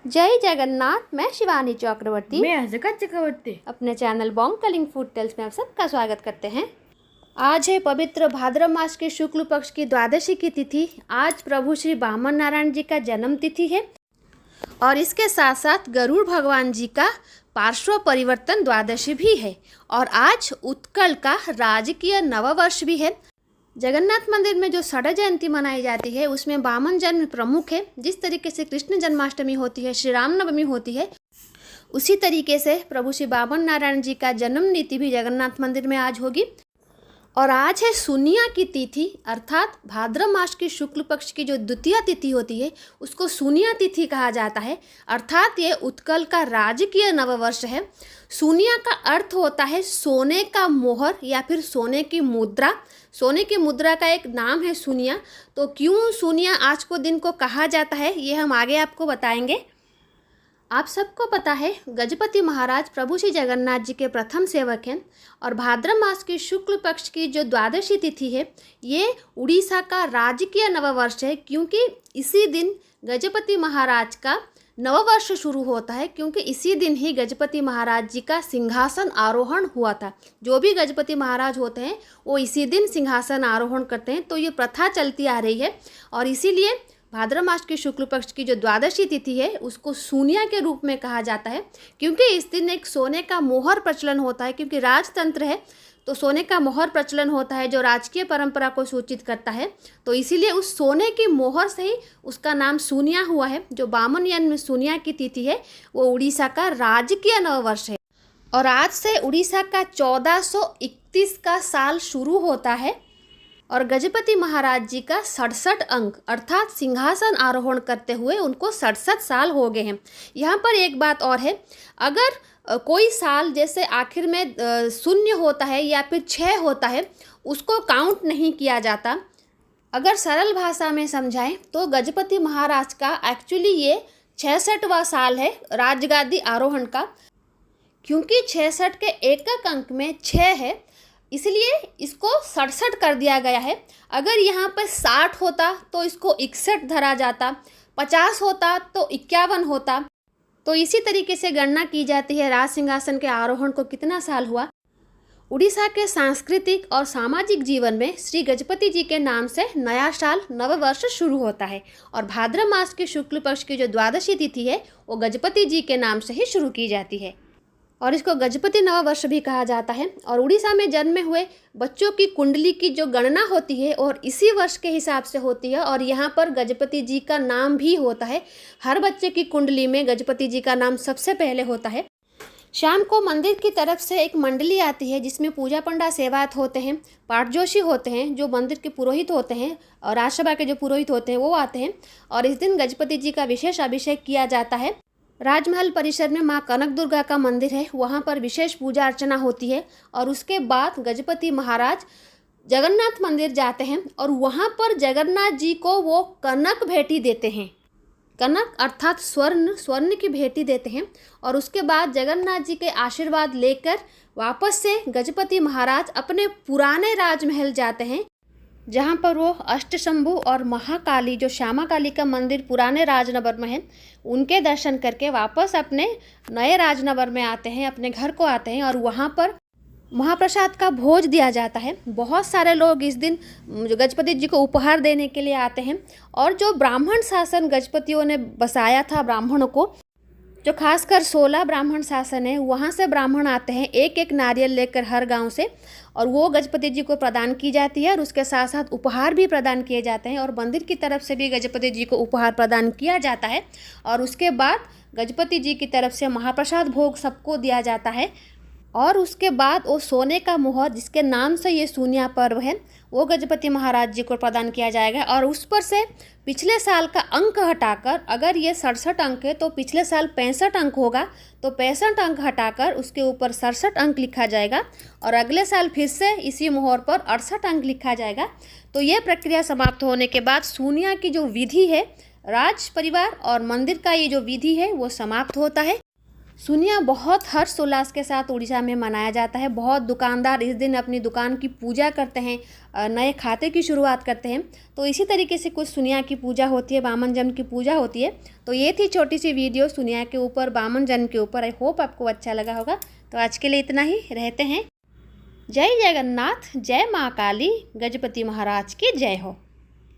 जय जगन्नाथ। मैं शिवानी चक्रवर्ती मैं हजकत चक्रवर्ती अपने channel Bong calling food tales में आप सबका स्वागत करते हैं। आज है पवित्र भाद्रव मास के शुक्ल पक्ष की द्वादशी की तिथि। आज प्रभु श्री वामन नारायण जी का जन्म तिथि है और इसके साथ साथ गरुड़ भगवान जी का पार्श्व परिवर्तन द्वादशी भी है और आज उत्कल का राजकीय नववर्ष भी है। जगन्नाथ मंदिर में जो षठ जयंती मनाई जाती है उसमें वामन जन्म प्रमुख है। जिस तरीके से कृष्ण जन्माष्टमी होती है, श्री राम नवमी होती है, उसी तरीके से प्रभु श्री वामन नारायण जी का जन्म नीति भी जगन्नाथ मंदिर में आज होगी। और आज है सूनिया की तिथि, अर्थात भाद्रव मास की शुक्ल पक्ष की जो द्वितीय तिथि होती है उसको सूनिया तिथि कहा जाता है, अर्थात ये उत्कल का राजकीय नववर्ष है। सूनिया का अर्थ होता है सोने का मोहर या फिर सोने की मुद्रा। सोने की मुद्रा का एक नाम है सूनिया। तो क्यों सूनिया आज को दिन को कहा जाता है ये हम आगे आपको बताएंगे। आप सबको पता है गजपति महाराज प्रभु श्री जगन्नाथ जी के प्रथम सेवक हैं और भाद्रव मास की शुक्ल पक्ष की जो द्वादशी तिथि है ये उड़ीसा का राजकीय नववर्ष है, क्योंकि इसी दिन गजपति महाराज का नववर्ष शुरू होता है, क्योंकि इसी दिन ही गजपति महाराज जी का सिंहासन आरोहण हुआ था। जो भी गजपति महाराज होते हैं वो इसी दिन सिंहासन आरोहण करते हैं। तो ये प्रथा चलती आ रही है और इसीलिए भाद्रव मास की शुक्ल पक्ष की जो द्वादशी तिथि है उसको सूनिया के रूप में कहा जाता है, क्योंकि इस दिन एक सोने का मोहर प्रचलन होता है। क्योंकि राजतंत्र है तो सोने का मोहर प्रचलन होता है जो राजकीय परंपरा को सूचित करता है। तो इसीलिए उस सोने की मोहर से ही उसका नाम सूनिया हुआ है। जो वामन जन्म सूनिया की तिथि है वो उड़ीसा का राजकीय नववर्ष है और आज से उड़ीसा का 1431 का साल शुरू होता है और गजपति महाराज जी का 67 अंक अर्थात सिंहासन आरोहण करते हुए उनको 67 साल हो गए हैं। यहाँ पर एक बात और है, अगर कोई साल जैसे आखिर में शून्य होता है या फिर 6 होता है उसको काउंट नहीं किया जाता। अगर सरल भाषा में समझाएं तो गजपति महाराज का एक्चुअली ये 66वां साल है राजगादी आरोहण का, क्योंकि 66 के एकक अंक में 6 है इसलिए इसको 67 कर दिया गया है। अगर यहाँ पर 60 होता तो इसको 61 धरा जाता, 50 होता तो 51 होता। तो इसी तरीके से गणना की जाती है राज सिंहासन के आरोहण को कितना साल हुआ। उड़ीसा के सांस्कृतिक और सामाजिक जीवन में श्री गजपति जी के नाम से नया साल नववर्ष शुरू होता है और भाद्रव मास की शुक्ल पक्ष की जो द्वादशी तिथि है वो गजपति जी के नाम से ही शुरू की जाती है और इसको गजपति नववर्ष भी कहा जाता है। और उड़ीसा में जन्मे हुए बच्चों की कुंडली की जो गणना होती है और इसी वर्ष के हिसाब से होती है और यहाँ पर गजपति जी का नाम भी होता है। हर बच्चे की कुंडली में गजपति जी का नाम सबसे पहले होता है। शाम को मंदिर की तरफ से एक मंडली आती है जिसमें पूजा पंडा सेवायत होते हैं, पाठजोशी होते हैं जो मंदिर के पुरोहित होते हैं और राजसभा के जो पुरोहित होते हैं वो आते हैं और इस दिन गजपति जी का विशेष अभिषेक किया जाता है। राजमहल परिसर में माँ कनक दुर्गा का मंदिर है, वहाँ पर विशेष पूजा अर्चना होती है और उसके बाद गजपति महाराज जगन्नाथ मंदिर जाते हैं और वहाँ पर जगन्नाथ जी को वो कनक भेंटी देते हैं। कनक अर्थात स्वर्ण की भेंटी देते हैं और उसके बाद जगन्नाथ जी के आशीर्वाद लेकर वापस से गजपति महाराज अपने पुराने राजमहल जाते हैं, जहाँ पर वो अष्टशंभु और महाकाली जो श्यामा काली का मंदिर पुराने राजनगर में है उनके दर्शन करके वापस अपने नए राजनगर में आते हैं, अपने घर को आते हैं और वहाँ पर महाप्रसाद का भोज दिया जाता है। बहुत सारे लोग इस दिन गजपति जी को उपहार देने के लिए आते हैं और जो ब्राह्मण शासन गजपतियों ने बसाया था ब्राह्मणों को, जो खासकर 16 ब्राह्मण शासन है, वहाँ से ब्राह्मण आते हैं एक एक नारियल लेकर हर गांव से और वो गजपति जी को प्रदान की जाती है और उसके साथ साथ उपहार भी प्रदान किए जाते हैं और मंदिर की तरफ से भी गजपति जी को उपहार प्रदान किया जाता है और उसके बाद गजपति जी की तरफ से महाप्रसाद भोग सबको दिया जाता है और उसके बाद वो सोने का मोहर जिसके नाम से ये सूनिया पर्व है वो गजपति महाराज जी को प्रदान किया जाएगा और उस पर से पिछले साल का अंक हटाकर, अगर ये 67 अंक है तो पिछले साल 65 अंक होगा, तो 65 अंक हटाकर उसके ऊपर 67 अंक लिखा जाएगा और अगले साल फिर से इसी मोहर पर 68 अंक लिखा जाएगा। तो ये प्रक्रिया समाप्त होने के बाद सूनिया की जो विधि है, राज परिवार और मंदिर का ये जो विधि है वो समाप्त होता है। सुनिया बहुत हर्षोल्लास के साथ उड़ीसा में मनाया जाता है। बहुत दुकानदार इस दिन अपनी दुकान की पूजा करते हैं, नए खाते की शुरुआत करते हैं। तो इसी तरीके से कुछ सुनिया की पूजा होती है, बामन जन की पूजा होती है। तो ये थी छोटी सी वीडियो सुनिया के ऊपर, बामन जन के ऊपर। आई होप आपको अच्छा लगा होगा। तो आज के लिए इतना ही, रहते हैं। जय जगन्नाथ, जय माँ काली, गजपति महाराज की जय हो।